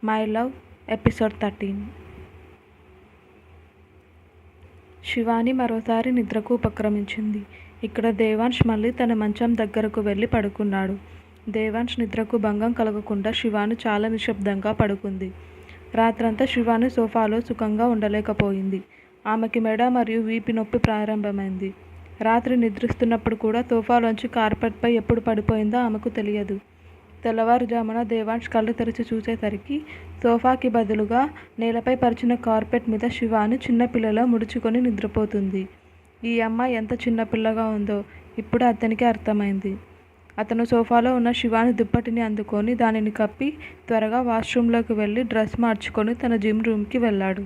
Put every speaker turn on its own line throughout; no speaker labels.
My love episode 13. Shivani మరోసారి నిద్రకు ఉపక్రమించింది. ఇక్కడ దేవాన్ష్ మళ్ళీ తన మంచం దగ్గరకు వెళ్ళి పడుకున్నాడు. దేవాన్ష్ నిద్రకు భంగం కలగకుండా శివాని చాలా నిశ్శబ్దంగా పడుకుంది. రాత్రంతా శివాని సోఫాలో సుఖంగా ఉండలేకపోయింది. ఆమెకి మెడ మరియు వీపు నొప్పి ప్రారంభమైంది. రాత్రి నిద్రిస్తున్నప్పుడు కూడా సోఫాలోంచి కార్పెట్పై ఎప్పుడు పడిపోయిందో ఆమెకు తెలియదు. తెల్లవారుజామున దేవాన్ష్ కళ్ళు తెరిచి చూసేసరికి సోఫాకి బదులుగా నేలపై పరిచిన కార్పెట్ మీద శివాని చిన్నపిల్లలో ముడుచుకొని నిద్రపోతుంది. ఈ అమ్మాయి ఎంత చిన్నపిల్లగా ఉందో ఇప్పుడు అతనికి అర్థమైంది. అతను సోఫాలో ఉన్న శివాని దుప్పటిని అందుకొని దానిని కప్పి త్వరగా వాష్రూమ్లోకి వెళ్ళి డ్రెస్ మార్చుకొని తన జిమ్ రూమ్కి వెళ్ళాడు.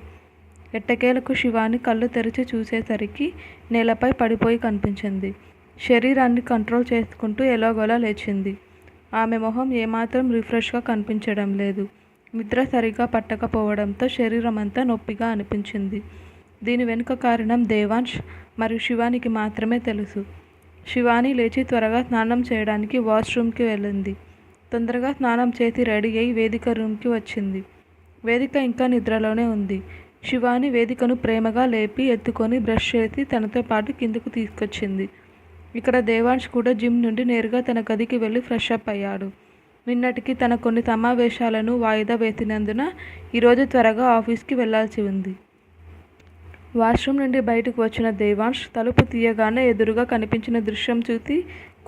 ఎట్టకేలకు శివాని కళ్ళు తెరిచి చూసేసరికి నేలపై పడిపోయి కనిపించింది. శరీరాన్ని కంట్రోల్ చేసుకుంటూ ఎలాగోలా లేచింది. ఆమె మొహం ఏమాత్రం రిఫ్రెష్గా కనిపించడం లేదు. నిద్ర సరిగా పట్టకపోవడంతో శరీరం అంతా నొప్పిగా అనిపించింది. దీని వెనుక కారణం దేవాన్ష్ మరియు శివానికి మాత్రమే తెలుసు. శివాని లేచి త్వరగా స్నానం చేయడానికి వాష్రూమ్కి వెళ్ళింది. తొందరగా స్నానం చేసి రెడీ అయి వేదిక రూమ్కి వచ్చింది. వేదిక ఇంకా నిద్రలోనే ఉంది. శివాని వేదికను ప్రేమగా లేపి ఎత్తుకొని బ్రష్ చేసి తనతో పాటు కిందకు తీసుకొచ్చింది. ఇక్కడ దేవాన్ష్ కూడా జిమ్ నుండి నేరుగా తన గదికి వెళ్ళి ఫ్రెష్ అప్ అయ్యాడు. నిన్నటికి తన కొన్ని సమావేశాలను వాయిదా వేసినందున ఈరోజు త్వరగా ఆఫీస్కి వెళ్లాల్సి ఉంది. వాష్రూమ్ నుండి బయటకు వచ్చిన దేవాన్ష్ తలుపు తీయగానే ఎదురుగా కనిపించిన దృశ్యం చూసి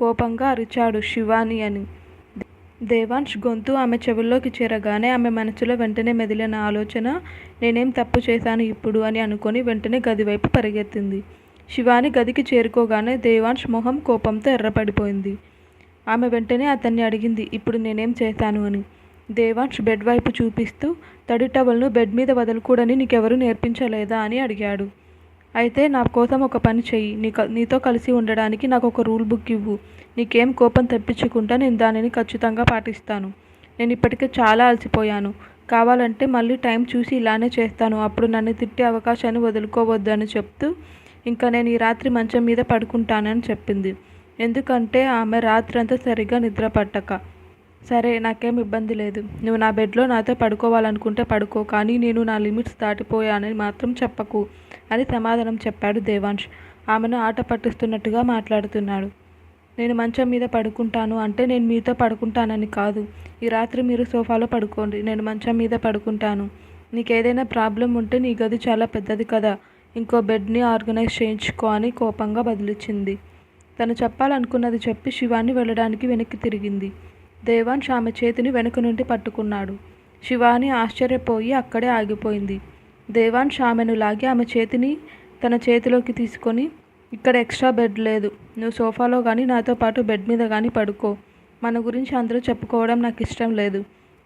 కోపంగా అరిచాడు శివాని అని. దేవాన్ష్ గొంతు ఆమె చెవుల్లోకి చేరగానే ఆమె మనసులో వెంటనే మెదిలిన ఆలోచన నేనేం తప్పు చేశాను ఇప్పుడు అని అనుకొని వెంటనే గదివైపు పరిగెత్తింది. శివాని గదికి చేరుకోగానే దేవాన్ష్ మొహం కోపంతో ఎర్రపడిపోయింది. ఆమె వెంటనే అతన్ని అడిగింది, ఇప్పుడు నేనేం చేశాను అని. దేవాన్ష్ బెడ్ వైపు చూపిస్తూ తడి టవల్ను బెడ్ మీద వదలకూడని నీకెవరూ నేర్పించలేదా అని అడిగాడు. అయితే నా కోసం ఒక పని చెయ్యి. నీతో కలిసి ఉండడానికి నాకు ఒక రూల్ బుక్ ఇవ్వు. నీకేం కోపం తెప్పించకుండా నేను దానిని ఖచ్చితంగా పాటిస్తాను. నేను ఇప్పటికే చాలా అలసిపోయాను. కావాలంటే మళ్ళీ టైం చూసి ఇలానే చేస్తాను. అప్పుడు నన్ను తిట్టే అవకాశాన్ని వదులుకోవద్దు అని చెప్తూ ఇంకా నేను ఈ రాత్రి మంచం మీద పడుకుంటానని చెప్పింది. ఎందుకంటే ఆమె రాత్రంతా సరిగ్గా నిద్ర పట్టక. సరే, నాకేం ఇబ్బంది లేదు. నువ్వు నా బెడ్లో నాతో పడుకోవాలనుకుంటే పడుకో, కానీ నేను నా లిమిట్స్ దాటిపోయానని మాత్రం చెప్పకు అని సమాధానం చెప్పాడు దేవాన్ష్. ఆమెను ఆట పట్టిస్తున్నట్టుగా మాట్లాడుతున్నాడు. నేను మంచం మీద పడుకుంటాను అంటే నేను మీతో పడుకుంటానని కాదు. ఈ రాత్రి మీరు సోఫాలో పడుకోండి, నేను మంచం మీద పడుకుంటాను. నీకేదైనా ప్రాబ్లం ఉంటే నీ గది చాలా పెద్దది కదా, ఇంకో బెడ్ని ఆర్గనైజ్ చేయించుకో అని కోపంగా బదిలిచ్చింది. తను చెప్పాలనుకున్నది చెప్పి శివాని వెళ్ళడానికి వెనక్కి తిరిగింది. దేవాన్ష్ ఆమె చేతిని వెనుక నుండి పట్టుకున్నాడు. శివాని ఆశ్చర్యపోయి అక్కడే ఆగిపోయింది. దేవాన్ష్ ఆమెను లాగి ఆమె చేతిని తన చేతిలోకి తీసుకొని, ఇక్కడ ఎక్స్ట్రా బెడ్ లేదు. నువ్వు సోఫాలో కానీ నాతో పాటు బెడ్ మీద కానీ పడుకో. మన గురించి అందరూ చెప్పుకోవడం నాకు ఇష్టం లేదు.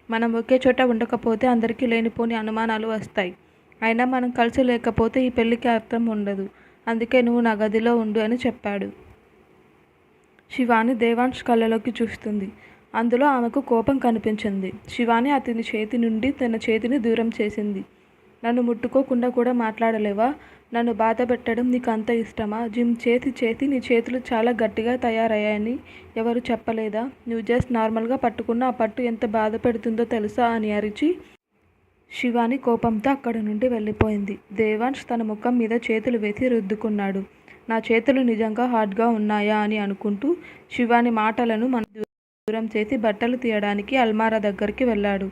మనం ఒకే చోట ఉండకపోతే అందరికీ లేనిపోని అనుమానాలు వస్తాయి. అయినా మనం కలిసి లేకపోతే ఈ పెళ్ళికి అర్థం ఉండదు. అందుకే నువ్వు నా గదిలో ఉండు అని చెప్పాడు. శివాని దేవాన్ష్ కళ్ళలోకి చూస్తుంది. అందులో ఆమెకు కోపం కనిపించింది. శివాని అతని చేతి నుండి తన చేతిని దూరం చేసింది. నన్ను ముట్టుకోకుండా కూడా మాట్లాడలేవా? నన్ను బాధ పెట్టడం నీకు అంత ఇష్టమా? జిమ్ చేసి నీ చేతులు చాలా గట్టిగా తయారయ్యాయని ఎవరు చెప్పలేదా? నువ్వు జస్ట్ నార్మల్గా పట్టుకున్న ఆ పట్టు ఎంత బాధ పెడుతుందో తెలుసా అని అరిచి శివాని కోపంతో అక్కడి నుండి వెళ్ళిపోయింది. దేవాన్ష్ తన ముఖం మీద చేతులు వేసి రుద్దుకున్నాడు. నా చేతులు నిజంగా హార్డ్గా ఉన్నాయా అని అనుకుంటూ శివాని మాటలను దూరం చేసి బట్టలు తీయడానికి అల్మారా దగ్గరికి వెళ్ళాడు.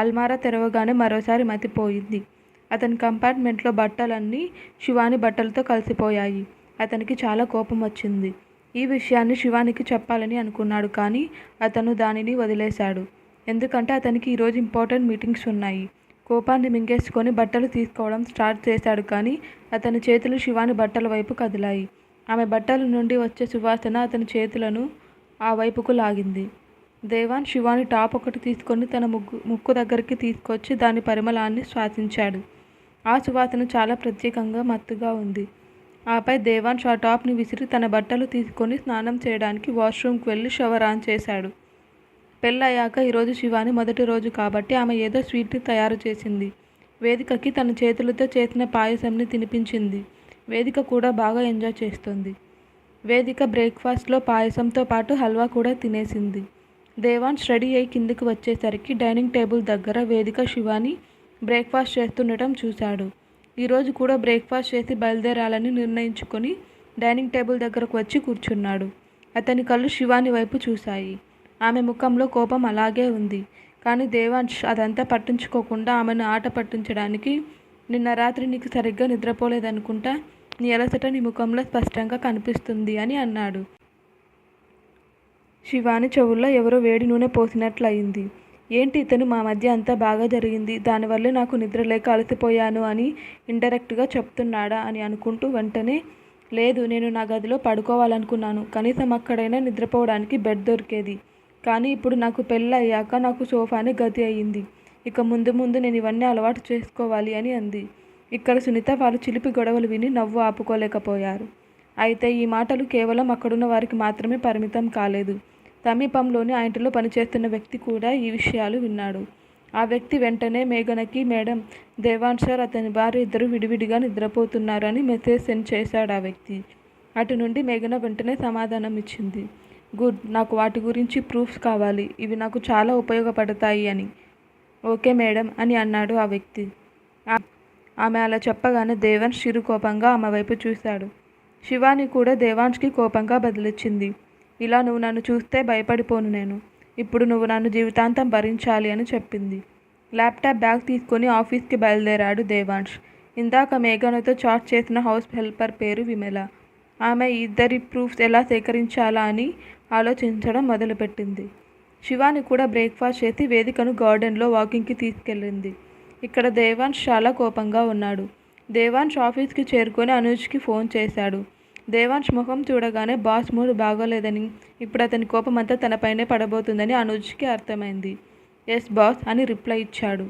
అల్మారా తెరవగానే మరోసారి మతిపోయింది. అతని కంపార్ట్మెంట్లో బట్టలన్నీ శివాని బట్టలతో కలిసిపోయాయి. అతనికి చాలా కోపం వచ్చింది. ఈ విషయాన్ని శివానికి చెప్పాలని అనుకున్నాడు, కానీ అతను దానిని వదిలేశాడు. ఎందుకంటే అతనికి ఈరోజు ఇంపార్టెంట్ మీటింగ్స్ ఉన్నాయి. కోపాన్ని మింగేసుకొని బట్టలు తీసుకోవడం స్టార్ట్ చేశాడు, కానీ అతని చేతులు శివాని బట్టల వైపు కదిలాయి. ఆమె బట్టల నుండి వచ్చే సువాసన అతని చేతులను ఆ వైపుకు లాగింది. దేవాన్ శివాని టాప్ ఒకటి తీసుకొని తన ముక్కు దగ్గరికి తీసుకొచ్చి దాని పరిమళాన్ని శ్వాసించాడు. ఆ సువాసన చాలా ప్రత్యేకంగా మత్తుగా ఉంది. ఆపై దేవాన్ష్ ఆ టాప్ని విసిరి తన బట్టలు తీసుకొని స్నానం చేయడానికి వాష్రూమ్కి వెళ్ళి షవర్ ఆన్ చేశాడు. పెళ్ళయ్యాక ఈరోజు శివాని మొదటి రోజు కాబట్టి ఆమె ఏదో స్వీట్ని తయారు చేసింది. వేదికకి తన చేతులతో చేసిన పాయసంని తినిపించింది. వేదిక కూడా బాగా ఎంజాయ్ చేస్తుంది. వేదిక బ్రేక్ఫాస్ట్లో పాయసంతో పాటు హల్వా కూడా తినేసింది. దేవాన్ష్ రెడీ అయి కిందికి వచ్చేసరికి డైనింగ్ టేబుల్ దగ్గర వేదిక శివాని బ్రేక్ఫాస్ట్ చేస్తుండటం చూశాడు. ఈరోజు కూడా బ్రేక్ఫాస్ట్ చేసి బయలుదేరాలని నిర్ణయించుకొని డైనింగ్ టేబుల్ దగ్గరకు వచ్చి కూర్చున్నాడు. అతని కళ్ళు శివాని వైపు చూశాయి. ఆమె ముఖంలో కోపం అలాగే ఉంది. కానీ దేవాన్ష్ అదంతా పట్టించుకోకుండా ఆమెను ఆట పట్టించడానికి, నిన్న రాత్రి నీకు సరిగ్గా నిద్రపోలేదనుకుంటా, నీ అలసట నీ ముఖంలో స్పష్టంగా కనిపిస్తుంది అని అన్నాడు. శివాని చెవుల్లో ఎవరో వేడి నూనె పోసినట్లయింది. ఏంటి ఇతను మా మధ్య అంతా బాగా జరిగింది, దానివల్లే నాకు నిద్ర లేక అలసిపోయాను అని ఇండైరెక్ట్గా చెప్తున్నాడా అని అనుకుంటూ వెంటనే, లేదు, నేను నా గదిలో పడుకోవాలనుకున్నాను. కనీసం అక్కడైనా నిద్రపోవడానికి బెడ్ దొరికేది. కానీ ఇప్పుడు నాకు పెళ్ళి అయ్యాక నాకు సోఫానే గది అయ్యింది. ఇక ముందు ముందు నేను ఇవన్నీ అలవాటు చేసుకోవాలి అని అంది. ఇక్కడ సునీత వాళ్ళు చిలిపి గొడవలు విని నవ్వు ఆపుకోలేకపోయారు. అయితే ఈ మాటలు కేవలం అక్కడున్న వారికి మాత్రమే పరిమితం కాలేదు. సమీపంలోని ఆ ఇంటిలో పనిచేస్తున్న వ్యక్తి కూడా ఈ విషయాలు విన్నాడు. ఆ వ్యక్తి వెంటనే మేఘనకి, మేడం, దేవాన్ష్ సార్ అతని భార్య ఇద్దరు విడివిడిగా నిద్రపోతున్నారని మెసేజ్ సెండ్ చేశాడు ఆ వ్యక్తి. అటు నుండి మేఘన వెంటనే సమాధానం ఇచ్చింది. గుడ్, నాకు వాటి గురించి ప్రూఫ్స్ కావాలి, ఇవి నాకు చాలా ఉపయోగపడతాయి అని. ఓకే మేడం అని అన్నాడు ఆ వ్యక్తి. ఆమె అలా చెప్పగానే దేవాన్ష్ చిరుకోపంగా ఆమె వైపు చూశాడు. శివాని కూడా దేవాన్ష్కి కోపంగా బదిలిచ్చింది. ఇలా నువ్వు నన్ను చూస్తే భయపడిపోను నేను. ఇప్పుడు నువ్వు నన్ను జీవితాంతం భరించాలి అని చెప్పింది. ల్యాప్టాప్ బ్యాగ్ తీసుకొని ఆఫీస్కి బయలుదేరాడు దేవాన్ష్. ఇందాక మేఘనతో చాట్ చేసిన హౌస్ హెల్పర్ పేరు విమల. ఆమె ఇద్దరి ప్రూఫ్స్ ఎలా సేకరించాలా అని ఆలోచించడం మొదలుపెట్టింది. శివాని కూడా బ్రేక్ఫాస్ట్ చేసి వేదికను గార్డెన్లో వాకింగ్కి తీసుకెళ్ళింది. ఇక్కడ దేవాన్ష్ చాలా కోపంగా ఉన్నాడు. దేవాన్ష్ ఆఫీస్కి చేరుకొని అనూజ్కి ఫోన్ చేశాడు. దేవాన్ష్ ముఖం చూడగానే బాస్ మూడ్ బాగోలేదని, ఇప్పుడు అతని కోపం అంతా తనపైనే పడబోతుందని అనూజ్కి అర్థమైంది. ఎస్ బాస్ అని రిప్లై ఇచ్చాడు.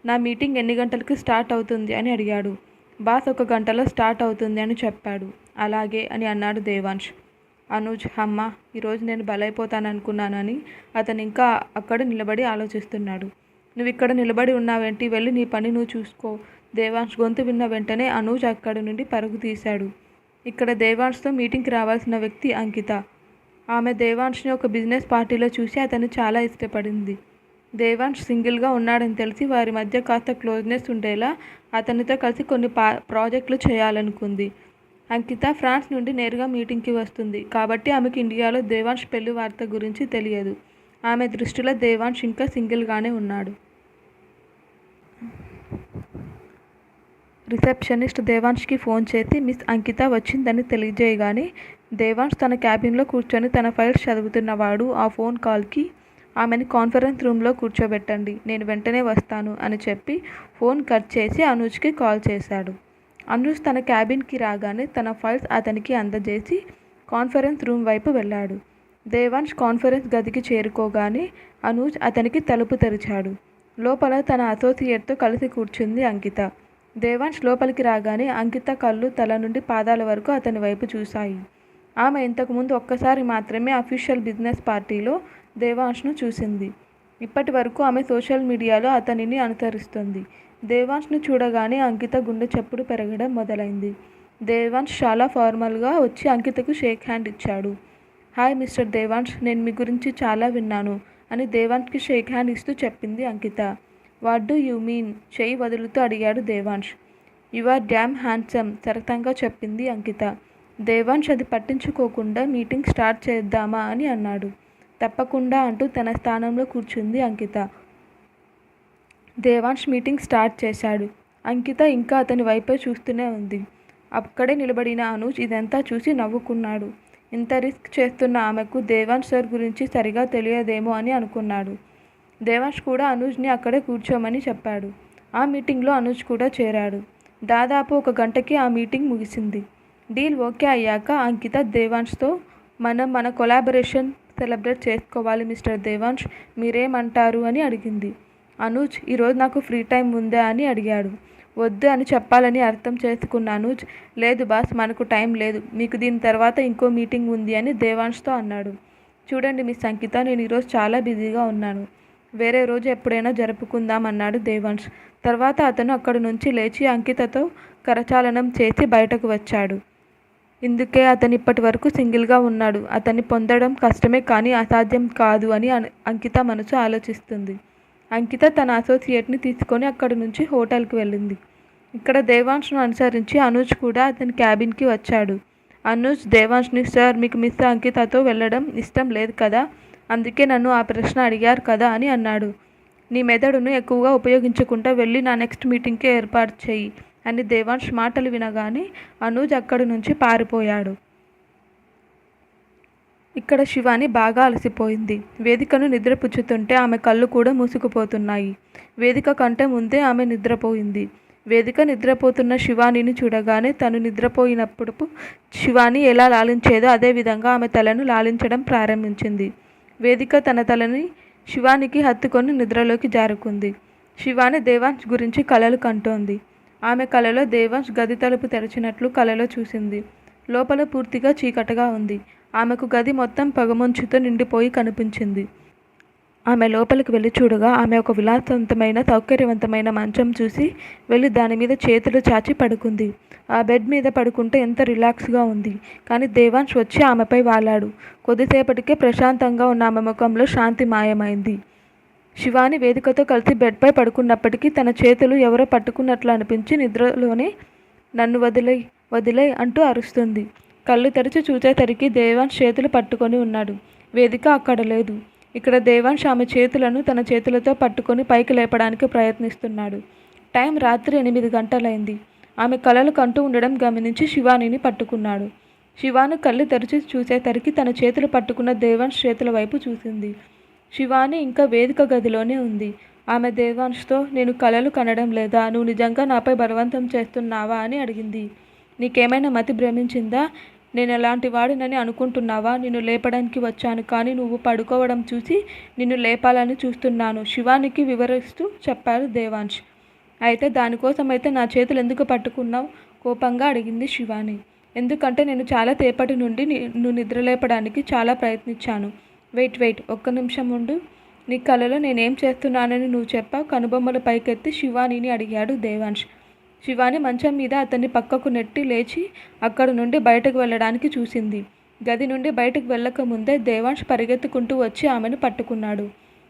నా మీటింగ్ ఎన్ని గంటలకు స్టార్ట్ అవుతుంది అని అడిగాడు. బాస్ 1 గంటలో స్టార్ట్ అవుతుంది అని చెప్పాడు. అలాగే అని అన్నాడు దేవాన్ష్. అనూజ్, అమ్మ, ఈరోజు నేను బలైపోతాననుకున్నానని అతను ఇంకా అక్కడ నిలబడి ఆలోచిస్తున్నాడు. నువ్వు ఇక్కడ నిలబడి ఉన్నావేంటి, వెళ్ళి నీ పని నువ్వు చూసుకో. దేవాన్ష్ గొంతు విన్న వెంటనే అనూజ్ అక్కడి నుండి పరుగు తీశాడు. ఇక్కడ దేవాన్ష్తో మీటింగ్కి రావాల్సిన వ్యక్తి అంకిత. ఆమె దేవాన్ష్ని ఒక బిజినెస్ పార్టీలో చూసి అతన్ని చాలా ఇష్టపడింది. దేవాన్ష్ సింగిల్గా ఉన్నాడని తెలిసి వారి మధ్య కాస్త క్లోజ్నెస్ ఉండేలా అతనితో కలిసి కొన్ని ప్రాజెక్టులు చేయాలనుకుంది. అంకిత ఫ్రాన్స్ నుండి నేరుగా మీటింగ్కి వస్తుంది కాబట్టి ఆమెకు ఇండియాలో దేవాన్ష్ పెళ్లి వార్త గురించి తెలియదు. ఆమె దృష్టిలో దేవాన్ష్ ఇంకా సింగిల్గానే ఉన్నాడు. రిసెప్షనిస్ట్ దేవాన్ష్కి ఫోన్ చేసి మిస్ అంకిత వచ్చిందని తెలియజేయగానే దేవాన్ష్ తన క్యాబిన్లో కూర్చొని తన ఫైల్స్ చదువుతున్నవాడు ఆ ఫోన్ కాల్కి ఆమెని కాన్ఫరెన్స్ రూమ్లో కూర్చోబెట్టండి, నేను వెంటనే వస్తాను అని చెప్పి ఫోన్ కట్ చేసి అనూజ్కి కాల్ చేశాడు. అనూజ్ తన క్యాబిన్కి రాగానే తన ఫైల్స్ అతనికి అందజేసి కాన్ఫరెన్స్ రూమ్ వైపు వెళ్ళాడు. దేవాన్ష్ కాన్ఫరెన్స్ గదికి చేరుకోగానే అనూజ్ అతనికి తలుపు తెరిచాడు. లోపల తన అసోసియేట్తో కలిసి కూర్చుంది అంకిత. దేవాన్ష్ లోపలికి రాగానే అంకిత కళ్ళు తల నుండి పాదాల వరకు అతని వైపు చూశాయి. ఆమె ఇంతకుముందు ఒక్కసారి మాత్రమే అఫీషియల్ బిజినెస్ పార్టీలో దేవాన్ష్ను చూసింది. ఇప్పటి వరకు ఆమె సోషల్ మీడియాలో అతనిని అనుసరిస్తుంది. దేవాన్ష్ను చూడగానే అంకిత గుండె చప్పుడు పెరగడం మొదలైంది. దేవాన్ష్ చాలా ఫార్మల్గా వచ్చి అంకితకు షేక్ హ్యాండ్ ఇచ్చాడు. హాయ్ మిస్టర్ దేవాన్ష్, నేను మీ గురించి చాలా విన్నాను అని దేవాన్ష్కి షేక్ హ్యాండ్ ఇస్తూ చెప్పింది Ankita. What do you mean? చెయ్యి వదులుతూ అడిగాడు Devansh. You are damn handsome, సరసంగా చెప్పింది అంకిత. దేవాన్ష్ అది పట్టించుకోకుండా మీటింగ్ స్టార్ట్ చేద్దామా అని అన్నాడు. తప్పకుండా అంటూ తన స్థానంలో కూర్చుంది అంకిత. దేవాన్ష్ మీటింగ్ స్టార్ట్ చేశాడు. అంకిత ఇంకా అతని వైపే చూస్తూనే ఉంది. అక్కడే నిలబడిన అనూజ్ ఇదంతా చూసి నవ్వుకున్నాడు. ఇంత రిస్క్ చేస్తున్న ఆమెకు దేవాన్ష్ సార్ గురించి సరిగా తెలియదేమో అని అనుకున్నాడు. దేవాన్ష్ కూడా అనూజ్ని అక్కడే కూర్చోమని చెప్పాడు. ఆ మీటింగ్లో అనూజ్ కూడా చేరాడు. దాదాపు 1 గంటకి ఆ మీటింగ్ ముగిసింది. డీల్ ఓకే అయ్యాక అంకిత దేవాన్ష్తో, మనం మన కొలాబరేషన్ సెలబ్రేట్ చేసుకోవాలి మిస్టర్ దేవాన్ష్, మీరేమంటారు అని అడిగింది. అనూజ్, ఈరోజు నాకు ఫ్రీ టైం ఉందా అని అడిగాడు. వద్దు అని చెప్పాలని అర్థం చేసుకున్న అనూజ్, లేదు బాస్, మనకు టైం లేదు, మీకు దీని తర్వాత ఇంకో మీటింగ్ ఉంది అని దేవాన్ష్తో అన్నాడు. చూడండి మిస్ అంకిత, నేను ఈరోజు చాలా బిజీగా ఉన్నాను, వేరే రోజు ఎప్పుడైనా జరుపుకుందాం అన్నాడు దేవాన్ష్. తర్వాత అతను అక్కడి నుంచి లేచి అంకితతో కరచాలనం చేసి బయటకు వచ్చాడు. ఇందుకే అతను ఇప్పటి వరకు సింగిల్గా ఉన్నాడు. అతన్ని పొందడం కష్టమే కానీ అసాధ్యం కాదు అని అంకిత మనసు ఆలోచిస్తుంది. అంకిత తన అసోసియేట్ని తీసుకొని అక్కడి నుంచి హోటల్కి వెళ్ళింది. ఇక్కడ దేవాంష్ను అనుసరించి అనూజ్ కూడా అతని క్యాబిన్కి వచ్చాడు. అనూజ్ దేవాంష్ని, సార్ మీకు మిస్ అంకితతో వెళ్ళడం ఇష్టం లేదు కదా, అందుకే నన్ను ఆ ప్రశ్న అడిగారు కదా అని అన్నాడు. నీ మెదడును ఎక్కువగా ఉపయోగించకుండా వెళ్ళి నా నెక్స్ట్ మీటింగ్కి ఏర్పాటు చెయ్యి అని దేవాంష్ మాటలు వినగానే అనూజ్ అక్కడి నుంచి పారిపోయాడు. ఇక్కడ శివాని బాగా అలసిపోయింది. వేదికను నిద్రపుచ్చుతుంటే ఆమె కళ్ళు కూడా మూసుకుపోతున్నాయి. వేదిక కంటే ముందే ఆమె నిద్రపోయింది. వేదిక నిద్రపోతున్న శివానీని చూడగానే తను నిద్రపోయినప్పుడు శివాని ఎలా లాలించేదో అదేవిధంగా ఆమె తలను లాలించడం ప్రారంభించింది. వేదిక తన తలని శివానికి హత్తుకొని నిద్రలోకి జారుకుంది. శివాని దేవాంష్ గురించి కలలు కంటోంది. ఆమె కలలో దేవాంష్ గది తలుపు తెరిచినట్లు కలలో చూసింది. లోపల పూర్తిగా చీకటిగా ఉంది. ఆమెకు గది మొత్తం పొగమంచుతో నిండిపోయి కనిపించింది. ఆమె లోపలికి వెళ్ళి చూడగా ఆమె ఒక విలాసవంతమైన సౌకర్యవంతమైన మంచం చూసి వెళ్ళి దాని మీద చేతులు చాచి పడుకుంది. ఆ బెడ్ మీద పడుకుంటే ఎంత రిలాక్స్గా ఉంది. కానీ దేవాంష్ వచ్చి ఆమెపై వాలాడు. కొద్దిసేపటికే ప్రశాంతంగా ఉన్న ఆమె ముఖంలో శాంతి మాయమైంది. శివాని వేదికతో కలిసి బెడ్పై పడుకున్నప్పటికీ తన చేతులు ఎవరో పట్టుకున్నట్లు అనిపించి నిద్రలోనే నన్ను వదిలేయ్ వదిలేయ్ అంటూ అరుస్తుంది. కళ్ళు తెరిచి చూసేసరికి దేవాంష్ చేతులు పట్టుకొని ఉన్నాడు. వేదిక అక్కడ లేదు. ఇక్కడ దేవాంష్ ఆమె చేతులను తన చేతులతో పట్టుకొని పైకి లేపడానికి ప్రయత్నిస్తున్నాడు. టైం రాత్రి 8 గంటలైంది. ఆమె కలలు కంటూ ఉండడం గమనించి శివానిని పట్టుకున్నాడు. శివాని కళ్ళు తెరిచి చూసేసరికి తన చేతులు పట్టుకున్న దేవాంష్ చేతుల వైపు చూసింది. శివాని ఇంకా వేదిక గదిలోనే ఉంది. ఆమె దేవాంష్తో నేను కలలు కనడం లేదా, నువ్వు నిజంగా నాపై బలవంతం చేస్తున్నావా అని అడిగింది. నీకేమైనా మతి భ్రమించిందా? నేను ఎలాంటి వాడినని అనుకుంటున్నావా? నిన్ను లేపడానికి వచ్చాను, కానీ నువ్వు పడుకోవడం చూసి నిన్ను లేపాలని చూస్తున్నాను శివానికి వివరిస్తూ చెప్పాడు దేవాంష్. అయితే దానికోసమైతే నా చేతులు ఎందుకు పట్టుకున్నావు? కోపంగా అడిగింది శివాని. ఎందుకంటే నేను చాలా సేపటి నుండి నిన్ను నిద్రలేపడానికి చాలా ప్రయత్నించాను. వెయిట్ ఒక్క నిమిషం ఉండు. నీ కలలో నేనేం చేస్తున్నానని నువ్వు చెప్పావు? కనుబొమ్మల పైకెత్తి శివానీని అడిగాడు దేవాంష్. శివాని మంచం మీద అతన్ని పక్కకు నెట్టి లేచి అక్కడి నుండి బయటకు వెళ్ళడానికి చూసింది. గది నుండి బయటకు వెళ్ళకముందే దేవాంష్ పరిగెత్తుకుంటూ వచ్చి ఆమెను పట్టుకున్నాడు.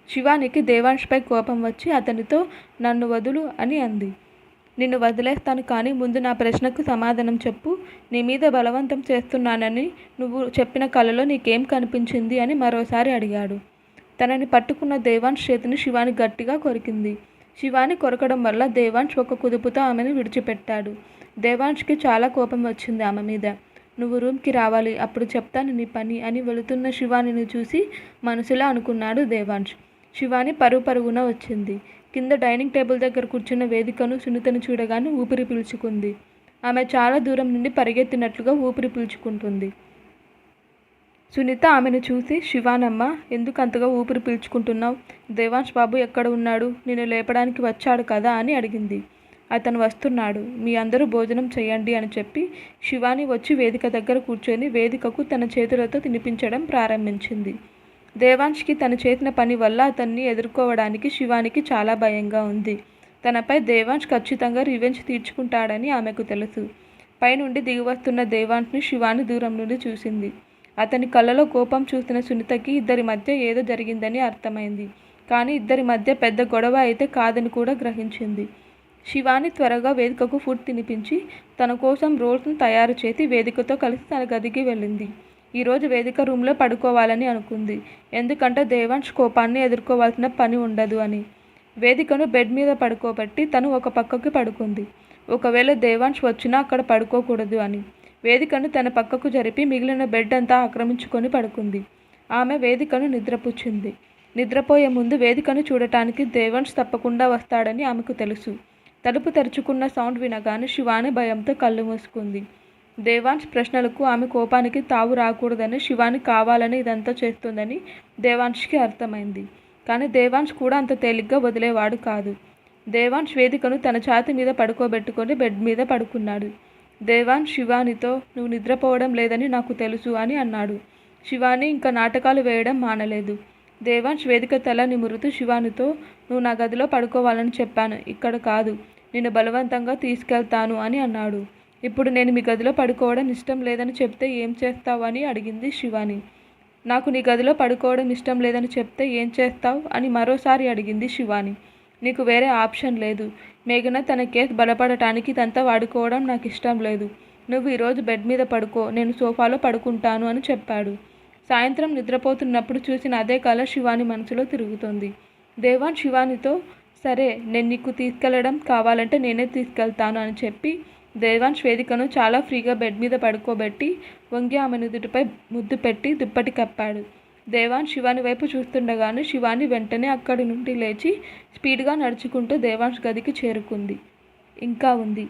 శివానికి దేవాంష్పై కోపం వచ్చి అతనితో నన్ను వదులు అని అంది. నిన్ను వదిలేస్తాను, కానీ ముందు నా ప్రశ్నకు సమాధానం చెప్పు. నీ మీద బలవంతం చేస్తున్నానని నువ్వు చెప్పిన కలలో నీకేం కనిపించింది అని మరోసారి అడిగాడు. తనని పట్టుకున్న దేవాంష్ చేతిని శివాని గట్టిగా కొరికింది. శివాని కొరకడం వల్ల దేవాంష్ ఒక కుదుపుతో ఆమెను విడిచిపెట్టాడు. దేవాంష్కి చాలా కోపం వచ్చింది ఆమె మీద. నువ్వు రూమ్కి రావాలి, అప్పుడు చెప్తాను నీ పని అని వెళుతున్న శివానిని చూసి మనసులో అనుకున్నాడు దేవాంష్. శివాని పరుగున వచ్చింది. కింద డైనింగ్ టేబుల్ దగ్గర కూర్చున్న వేదికను సునీతను చూడగానే ఊపిరి పీల్చుకుంది. ఆమె చాలా దూరం నుండి పరిగెత్తినట్లుగా ఊపిరి పీల్చుకుంటుంది. సునీత ఆమెను చూసి, శివానమ్మ, ఎందుకు అంతగా ఊపిరి పీల్చుకుంటున్నావు? దేవాంష్ బాబు ఎక్కడ ఉన్నాడు? నిన్ను లేపడానికి వచ్చాడు కదా అని అడిగింది. అతను వస్తున్నాడు, మీ అందరూ భోజనం చేయండి అని చెప్పి శివాని వచ్చి వేదిక దగ్గర కూర్చొని వేదికకు తన చేతులతో తినిపించడం ప్రారంభించింది. దేవాంష్కి తను చేసిన పని వల్ల అతన్ని ఎదుర్కోవడానికి శివానికి చాలా భయంగా ఉంది. తనపై దేవాంష్ ఖచ్చితంగా రివెంజ్ తీర్చుకుంటాడని ఆమెకు తెలుసు. పైనుండి దిగివస్తున్న దేవాంష్ని శివాని దూరం నుండి చూసింది. అతని కళ్ళలో కోపం చూసిన సునీతకి ఇద్దరి మధ్య ఏదో జరిగిందని అర్థమైంది. కానీ ఇద్దరి మధ్య పెద్ద గొడవ అయితే కాదని కూడా గ్రహించింది. శివాని త్వరగా వేదికకు ఫుడ్ తినిపించి తన కోసం రోల్స్ను తయారు చేసి వేదికతో కలిసి తన గదికి వెళ్ళింది. ఈరోజు వేదిక రూమ్లో పడుకోవాలని అనుకుంది. ఎందుకంటే దేవాంష్ కోపాన్ని ఎదుర్కోవాల్సిన పని ఉండదు అని. వేదికను బెడ్ మీద పడుకోబెట్టి తను ఒక పక్కకి పడుకుంది. ఒకవేళ దేవాంష్ వచ్చినా అక్కడ పడుకోకూడదు అని. వేదికను తన పక్కకు జరిపి మిగిలిన బెడ్ అంతా ఆక్రమించుకొని పడుకుంది. ఆమె వేదికను నిద్రపుచ్చింది. నిద్రపోయే ముందు వేదికను చూడటానికి దేవాంష్ తప్పకుండా వస్తాడని ఆమెకు తెలుసు. తలుపు తెరుచుకున్న సౌండ్ వినగానే శివాని భయంతో కళ్ళు మూసుకుంది. దేవాంష్ ప్రశ్నలకు ఆమె కోపానికి తావు రాకూడదని శివాని కావాలని ఇదంతా చేస్తుందని దేవాంష్కి అర్థమైంది. కానీ దేవాంష్ కూడా అంత తేలిగ్గా వదిలేవాడు కాదు. దేవాంష్ వేదికను తన ఛాతీ మీద పడుకోబెట్టుకొని బెడ్ మీద పడుకున్నాడు. దేవాంష్ శివానితో నువ్వు నిద్రపోవడం లేదని నాకు తెలుసు అని అన్నాడు. శివాని ఇంకా నాటకాలు వేయడం మానలేదు. దేవాంష్ వేదిక తల నిమురుతూ శివానితో నువ్వు నా గదిలో పడుకోవాలని చెప్పాను, ఇక్కడ కాదు, నిన్ను బలవంతంగా తీసుకెళ్తాను అని అన్నాడు. ఇప్పుడు నేను మీ గదిలో పడుకోవడం ఇష్టం లేదని చెప్తే ఏం చేస్తావు అని అడిగింది శివాని. నాకు నీ గదిలో పడుకోవడం ఇష్టం లేదని చెప్తే ఏం చేస్తావు అని మరోసారి అడిగింది శివాని. నీకు వేరే ఆప్షన్ లేదు. మేఘన తన కేస్ బలపడటానికి ఇదంతా వాడుకోవడం నాకు ఇష్టం లేదు. నువ్వు ఈరోజు బెడ్ మీద పడుకో, నేను సోఫాలో పడుకుంటాను అని చెప్పాడు. సాయంత్రం నిద్రపోతున్నప్పుడు చూసిన అదే కళ శివాని మనసులో తిరుగుతోంది. దేవాన్ శివానితో, సరే నేను నీకు తీసుకెళ్లడం కావాలంటే నేనే తీసుకెళ్తాను అని చెప్పి దేవాన్ శ్వేదికను చాలా ఫ్రీగా బెడ్ మీద పడుకోబెట్టి వంగి ఆమె నుదుటిపై ముద్దు పెట్టి దుప్పటి కప్పాడు. దేవాన్ శివాని వైపు చూస్తుండగానే శివాని వెంటనే అక్కడి నుండి లేచి స్పీడ్గా నడుచుకుంటూ దేవాన్స్ గదికి చేరుకుంది. ఇంకా ఉంది.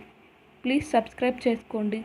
ప్లీజ్ సబ్స్క్రైబ్ చేసుకోండి.